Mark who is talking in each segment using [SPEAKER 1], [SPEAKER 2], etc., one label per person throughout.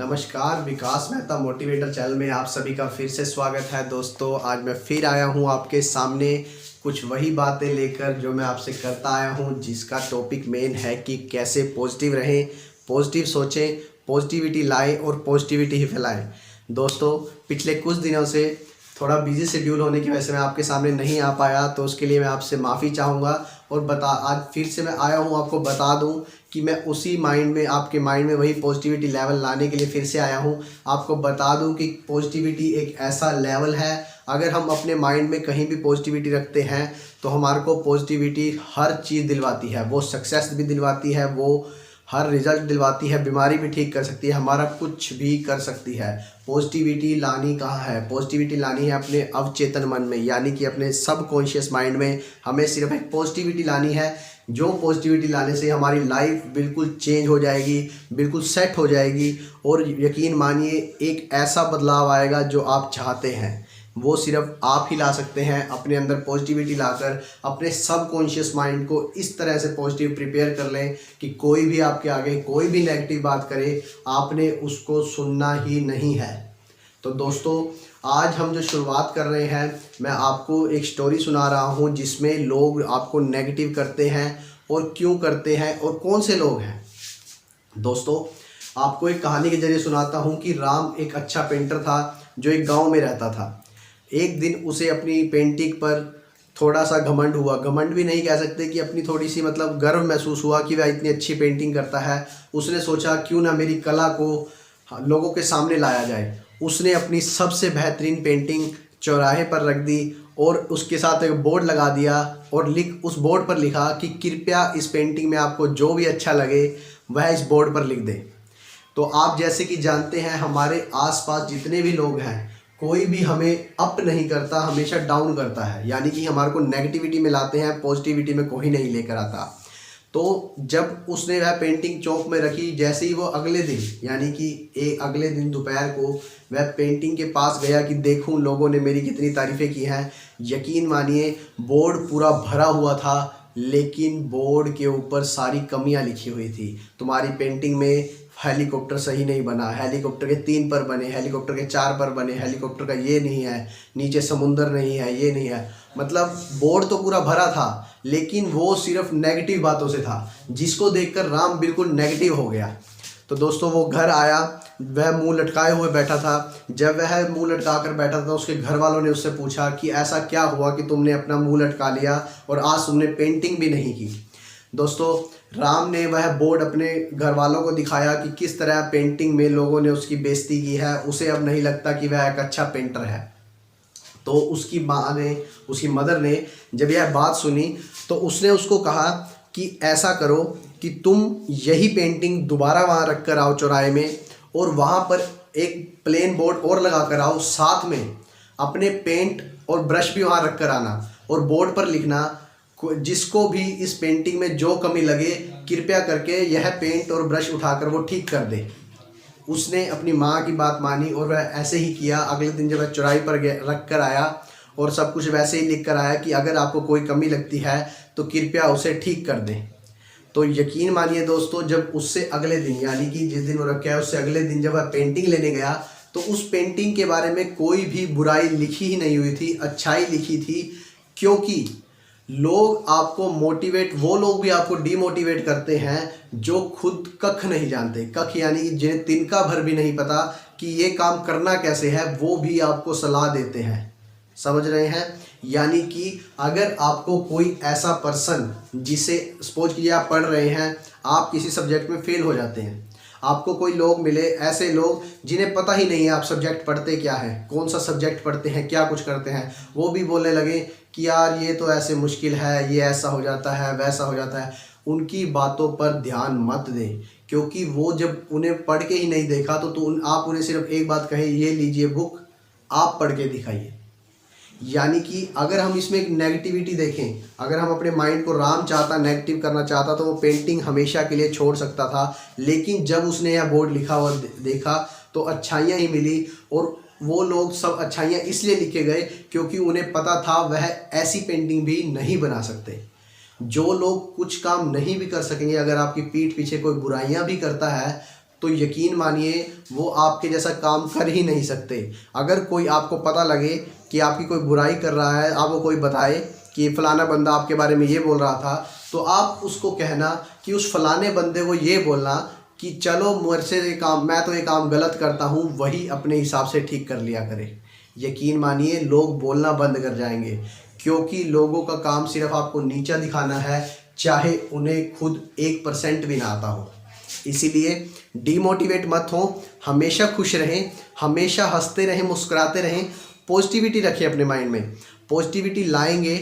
[SPEAKER 1] नमस्कार, विकास Mehta motivator channel में आप सभी का फिर से स्वागत है। दोस्तों, आज मैं फिर आया हूं आपके सामने कुछ वही बातें लेकर जो मैं आपसे करता आया हूं, जिसका टॉपिक मेन है कि कैसे पॉजिटिव रहें, पॉजिटिव सोचें, पॉजिटिविटी लाएं और पॉजिटिविटी ही फैलाएं। दोस्तों, पिछले कुछ दिनों से थोड़ा बिजी शेड्यूल होने की वजह से मैं आपके सामने नहीं आ पाया, तो उसके लिए मैं आपसे माफ़ी चाहूँगा। और आज फिर से मैं आया हूँ आपको बता दूँ कि मैं उसी माइंड में, आपके माइंड में वही पॉजिटिविटी लेवल लाने के लिए फिर से आया हूँ। आपको बता दूँ कि पॉजिटिविटी एक ऐसा लेवल है, अगर हम अपने माइंड में कहीं भी पॉजिटिविटी रखते हैं तो हमारे को पॉजिटिविटी हर चीज़ दिलवाती है। वो सक्सेस भी दिलवाती है, वो हर रिजल्ट दिलवाती है, बीमारी भी ठीक कर सकती है, हमारा कुछ भी कर सकती है। पॉजिटिविटी लानी कहाँ है? पॉजिटिविटी लानी है अपने अवचेतन मन में, यानी कि अपने सबकॉन्शियस माइंड में। हमें सिर्फ एक पॉजिटिविटी लानी है, जो पॉजिटिविटी लाने से हमारी लाइफ बिल्कुल चेंज हो जाएगी, बिल्कुल सेट हो जाएगी। और यकीन मानिए, एक ऐसा बदलाव आएगा जो आप चाहते हैं, वो सिर्फ आप ही ला सकते हैं। अपने अंदर पॉजिटिविटी लाकर अपने सबकॉन्शियस माइंड को इस तरह से पॉजिटिव प्रिपेयर कर लें कि कोई भी आपके आगे कोई भी नेगेटिव बात करे, आपने उसको सुनना ही नहीं है। तो दोस्तों, आज हम जो शुरुआत कर रहे हैं, मैं आपको एक स्टोरी सुना रहा हूं जिसमें लोग आपको नेगेटिव करते हैं और क्यों करते हैं और कौन से लोग हैं। दोस्तों, आपको एक कहानी के जरिए सुनाता हूं कि राम एक अच्छा पेंटर था जो एक गांव में रहता था। एक दिन उसे अपनी पेंटिंग पर थोड़ा सा घमंड हुआ। घमंड भी नहीं कह सकते, कि अपनी थोड़ी सी मतलब गर्व महसूस हुआ कि वह इतनी अच्छी पेंटिंग करता है। उसने सोचा क्यों ना मेरी कला को लोगों के सामने लाया जाए। उसने अपनी सबसे बेहतरीन पेंटिंग चौराहे पर रख दी और उसके साथ एक बोर्ड लगा दिया और उस बोर्ड पर लिखा कि कृपया इस पेंटिंग में आपको जो भी अच्छा लगे वह इस बोर्ड पर लिख दे। तो आप जैसे कि जानते हैं, हमारे आसपास जितने भी लोग हैं, कोई भी हमें अप नहीं करता, हमेशा डाउन करता है, यानी कि हमारे को नेगेटिविटी में लाते हैं, पॉजिटिविटी में कोई नहीं लेकर आता। तो जब उसने वह पेंटिंग चौक में रखी, जैसे ही वो अगले दिन, यानी कि अगले दिन दोपहर को वह पेंटिंग के पास गया कि देखूं लोगों ने मेरी कितनी तारीफ़ें की हैं, यकीन मानिए बोर्ड पूरा भरा हुआ था, लेकिन बोर्ड के ऊपर सारी कमियां लिखी हुई थी। तुम्हारी पेंटिंग में हेलीकॉप्टर सही नहीं बना, हेलीकॉप्टर के 3 पर बने, हेलीकॉप्टर के 4 पर बने, हेलीकॉप्टर का ये नहीं है, नीचे समुंदर नहीं है, ये नहीं है। मतलब बोर्ड तो पूरा भरा था, लेकिन वो सिर्फ नेगेटिव बातों से था, जिसको देखकर राम बिल्कुल नेगेटिव हो गया। तो दोस्तों, वो घर आया, वह मुंह लटकाए हुए बैठा था। जब वह मुंह लटका कर बैठा था, उसके घर वालों ने उससे पूछा कि ऐसा क्या हुआ कि तुमने अपना मुंह लटका लिया और आज तुमने पेंटिंग भी नहीं की। दोस्तों, राम ने वह बोर्ड अपने घर वालों को दिखाया कि किस तरह पेंटिंग में लोगों ने उसकी बेइज्जती की है। उसे अब नहीं लगता कि वह एक अच्छा पेंटर है। तो उसकी माँ ने, उसकी मदर ने जब यह बात सुनी तो उसने उसको कहा कि ऐसा करो कि तुम यही पेंटिंग दोबारा वहाँ रख कर आओ चौराहे में, और वहाँ पर एक प्लेन बोर्ड और लगा कर आओ, साथ में अपने पेंट और ब्रश भी वहाँ रख कर आना, और बोर्ड पर लिखना जिसको भी इस पेंटिंग में जो कमी लगे, कृपया करके यह पेंट और ब्रश उठाकर वो ठीक कर दे। उसने अपनी माँ की बात मानी और वह ऐसे ही किया। अगले दिन जब वह चौराहे पर रख कर आया और सब कुछ वैसे ही लिख कर आया कि अगर आपको कोई कमी लगती है तो कृपया उसे ठीक कर दें। तो यकीन मानिए दोस्तों, जब उससे अगले दिन, यानी कि जिस दिन वो रखा है उससे अगले दिन जब वह पेंटिंग लेने गया, तो उस पेंटिंग के बारे में कोई भी बुराई लिखी ही नहीं हुई थी, अच्छाई लिखी थी। क्योंकि लोग आपको मोटिवेट, वो लोग भी आपको डीमोटिवेट करते हैं जो खुद कख नहीं जानते। कख यानी कि जिन्हें तिनका भर भी नहीं पता कि ये काम करना कैसे है, वो भी आपको सलाह देते हैं। समझ रहे हैं? यानी कि अगर आपको कोई ऐसा पर्सन, जिसे सपोज कीजिए आप पढ़ रहे हैं, आप किसी सब्जेक्ट में फेल हो जाते हैं, आपको कोई लोग मिले, ऐसे लोग जिन्हें पता ही नहीं है आप सब्जेक्ट पढ़ते क्या है, कौन सा सब्जेक्ट पढ़ते हैं, क्या कुछ करते हैं, वो भी बोलने लगे कि यार ये तो ऐसे मुश्किल है, ये ऐसा हो जाता है, वैसा हो जाता है। उनकी बातों पर ध्यान मत दें, क्योंकि वो जब उन्हें पढ़ के ही नहीं देखा तो आप उन्हें सिर्फ एक बात कहें, ये लीजिए बुक, आप पढ़ के दिखाइए। यानी कि अगर हम इसमें एक नेगेटिविटी देखें, अगर हम अपने माइंड को, राम चाहता नेगेटिव करना चाहता तो वो पेंटिंग हमेशा के लिए छोड़ सकता था, लेकिन जब उसने यह बोर्ड लिखा और देखा तो अच्छाइयाँ ही मिली। और वो लोग सब अच्छाइयाँ इसलिए लिखे गए क्योंकि उन्हें पता था वह ऐसी पेंटिंग भी नहीं बना सकते। जो लोग कुछ काम नहीं भी कर सकेंगे, अगर आपकी पीठ पीछे कोई बुराइयां भी करता है तो यकीन मानिए वो आपके जैसा काम कर ही नहीं सकते। अगर कोई आपको पता लगे कि आपकी कोई बुराई कर रहा है, आपको कोई बताए कि फ़लाना बंदा आपके बारे में ये बोल रहा था, तो आप उसको कहना कि उस फलाने बंदे को ये बोलना कि चलो मेरे से ये काम, मैं तो ये काम गलत करता हूँ, वही अपने हिसाब से ठीक कर लिया करे। यकीन मानिए लोग बोलना बंद कर जाएंगे, क्योंकि लोगों का काम सिर्फ आपको नीचा दिखाना है, चाहे उन्हें खुद 1% भी ना आता हो। इसीलिए डीमोटिवेट मत हो, हमेशा खुश रहें, हमेशा हंसते रहें, मुस्कुराते रहें, पॉजिटिविटी रखें अपने माइंड में। पॉजिटिविटी लाएंगे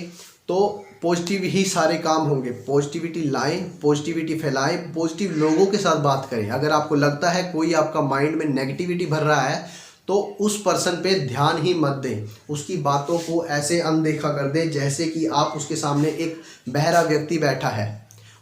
[SPEAKER 1] तो पॉजिटिव ही सारे काम होंगे। पॉजिटिविटी लाएं, पॉजिटिविटी फैलाएं, पॉजिटिव लोगों के साथ बात करें। अगर आपको लगता है कोई आपका माइंड में नेगेटिविटी भर रहा है तो उस पर्सन पे ध्यान ही मत दें, उसकी बातों को ऐसे अनदेखा कर दें जैसे कि आप उसके सामने एक बहरा व्यक्ति बैठा है।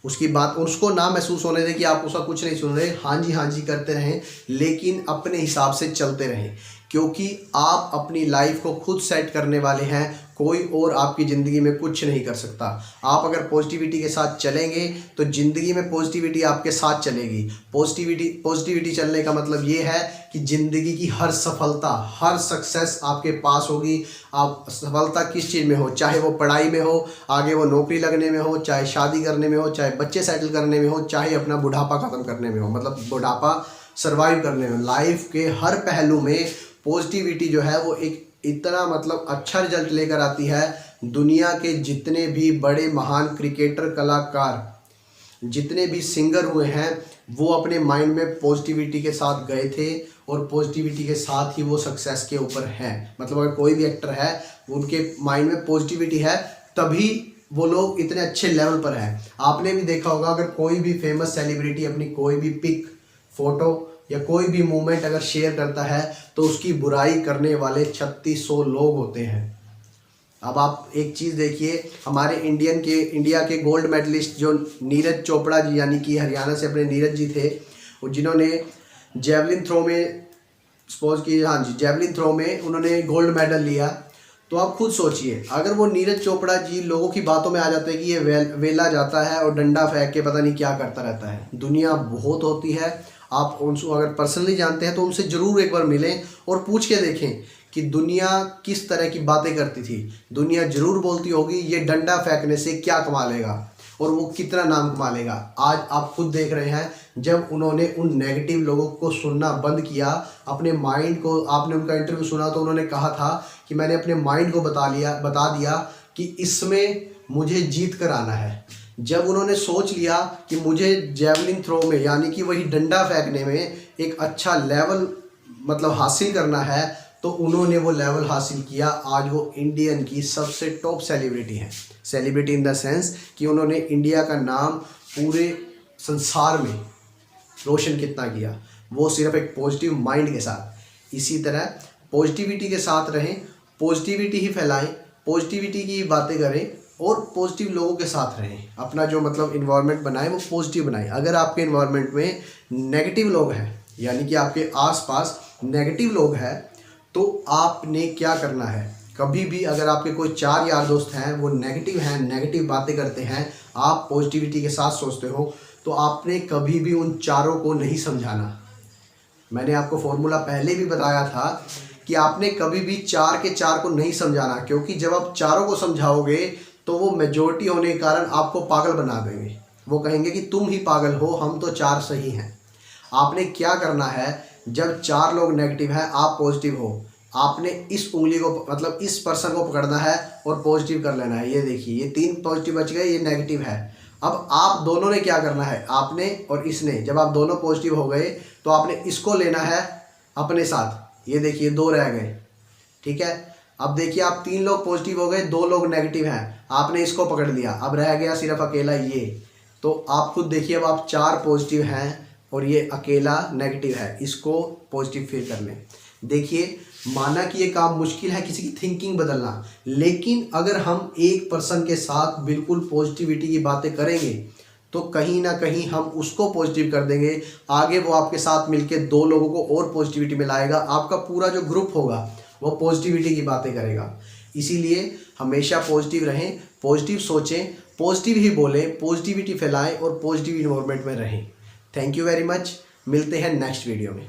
[SPEAKER 1] उसकी बात उसको ना महसूस होने दें कि आप उसका कुछ नहीं सुन रहे। हाँ जी करते रहें, लेकिन अपने हिसाब से चलते रहें, क्योंकि आप अपनी लाइफ को खुद सेट करने वाले हैं। कोई और आपकी ज़िंदगी में कुछ नहीं कर सकता। आप अगर पॉजिटिविटी के साथ चलेंगे तो ज़िंदगी में पॉजिटिविटी आपके साथ चलेगी। पॉजिटिविटी चलने का मतलब ये है कि ज़िंदगी की हर सफलता, हर सक्सेस आपके पास होगी। आप सफलता किस चीज़ में हो, चाहे वो पढ़ाई में हो, आगे वो नौकरी लगने में हो, चाहे शादी करने में हो, चाहे बच्चे सेटल करने में हो, चाहे अपना बुढ़ापा ख़त्म करने में हो, मतलब बुढ़ापा सर्वाइव करने में। लाइफ के हर पहलू में पॉजिटिविटी जो है वो एक इतना मतलब अच्छा रिजल्ट लेकर आती है। दुनिया के जितने भी बड़े महान क्रिकेटर, कलाकार, जितने भी सिंगर हुए हैं, वो अपने माइंड में पॉजिटिविटी के साथ गए थे और पॉजिटिविटी के साथ ही वो सक्सेस के ऊपर हैं। मतलब अगर कोई भी एक्टर है, उनके माइंड में पॉजिटिविटी है, तभी वो लोग इतने अच्छे लेवल पर हैं। आपने भी देखा होगा, अगर कोई भी फेमस सेलिब्रिटी अपनी कोई भी पिक, फोटो या कोई भी मूवमेंट अगर शेयर करता है तो उसकी बुराई करने वाले 3600 लोग होते हैं। अब आप एक चीज़ देखिए, हमारे इंडिया के गोल्ड मेडलिस्ट जो नीरज चोपड़ा जी, यानी कि हरियाणा से अपने नीरज जी थे, और जिन्होंने जेवलिन थ्रो में जेवलिन थ्रो में उन्होंने गोल्ड मेडल लिया। तो आप खुद सोचिए, अगर वो नीरज चोपड़ा जी लोगों की बातों में आ जाते हैं कि ये वेला जाता है और डंडा फेंक के पता नहीं क्या करता रहता है। दुनिया बहुत होती है, आप उनको अगर पर्सनली जानते हैं तो उनसे ज़रूर एक बार मिलें और पूछ के देखें कि दुनिया किस तरह की बातें करती थी। दुनिया ज़रूर बोलती होगी ये डंडा फेंकने से क्या कमा लेगा और वो कितना नाम कमा लेगा। आज आप खुद देख रहे हैं, जब उन्होंने उन नेगेटिव लोगों को सुनना बंद किया, अपने माइंड को, आपने उनका इंटरव्यू सुना तो उन्होंने कहा था कि मैंने अपने माइंड को बता दिया कि इसमें मुझे जीत कर आना है। जब उन्होंने सोच लिया कि मुझे जेवलिन थ्रो में, यानी कि वही डंडा फेंकने में एक अच्छा लेवल मतलब हासिल करना है, तो उन्होंने वो लेवल हासिल किया। आज वो इंडियन की सबसे टॉप सेलिब्रिटी हैं। सेलिब्रिटी इन द सेंस कि उन्होंने इंडिया का नाम पूरे संसार में रोशन कितना किया, वो सिर्फ एक पॉजिटिव माइंड के साथ। इसी तरह पॉजिटिविटी के साथ रहें, पॉजिटिविटी ही फैलाएं, पॉजिटिविटी की बातें करें और पॉजिटिव लोगों के साथ रहें। अपना जो मतलब इन्वायरमेंट बनाएं वो पॉजिटिव बनाएं। अगर आपके इन्वायरमेंट में नेगेटिव लोग हैं, यानी कि आपके आसपास नेगेटिव लोग हैं, तो आपने क्या करना है, कभी भी अगर आपके कोई 4 यार दोस्त हैं वो नेगेटिव हैं, नेगेटिव बातें करते हैं, आप पॉजिटिविटी के साथ सोचते हो, तो आपने कभी भी उन चारों को नहीं समझाना। मैंने आपको फॉर्मूला पहले भी बताया था कि आपने कभी भी 4 के 4 को नहीं समझाना, क्योंकि जब आप चारों को समझाओगे तो वो मेजॉरिटी होने के कारण आपको पागल बना देंगे। वो कहेंगे कि तुम ही पागल हो, हम तो 4 सही हैं। आपने क्या करना है, जब 4 लोग नेगेटिव हैं, आप पॉजिटिव हो, आपने इस उंगली को मतलब इस पर्सन को पकड़ना है और पॉजिटिव कर लेना है। ये देखिए, ये 3 पॉजिटिव बच गए, ये नेगेटिव है। अब आप दोनों ने क्या करना है, आपने और इसने, जब आप दोनों पॉजिटिव हो गए तो आपने इसको लेना है अपने साथ। ये देखिए 2 रह गए, ठीक है। अब देखिए आप 3 लोग पॉजिटिव हो गए, 2 लोग नेगेटिव हैं, आपने इसको पकड़ लिया, अब रह गया सिर्फ अकेला ये। तो आप खुद देखिए, अब आप 4 पॉजिटिव हैं और ये अकेला नेगेटिव है, इसको पॉजिटिव फील कर लें। देखिए, माना कि ये काम मुश्किल है किसी की थिंकिंग बदलना, लेकिन अगर हम एक पर्सन के साथ बिल्कुल पॉजिटिविटी की बातें करेंगे तो कहीं ना कहीं हम उसको पॉजिटिव कर देंगे। आगे वो आपके साथ मिलके 2 लोगों को और पॉजिटिविटी में लाएगा। आपका पूरा जो ग्रुप होगा वो पॉजिटिविटी की बातें करेगा। इसीलिए हमेशा पॉजिटिव रहें, पॉजिटिव सोचें, पॉजिटिव ही बोलें, पॉजिटिविटी फैलाएं और पॉजिटिव इन्वायरमेंट में रहें। Thank you very much. मिलते हैं नेक्स्ट वीडियो में।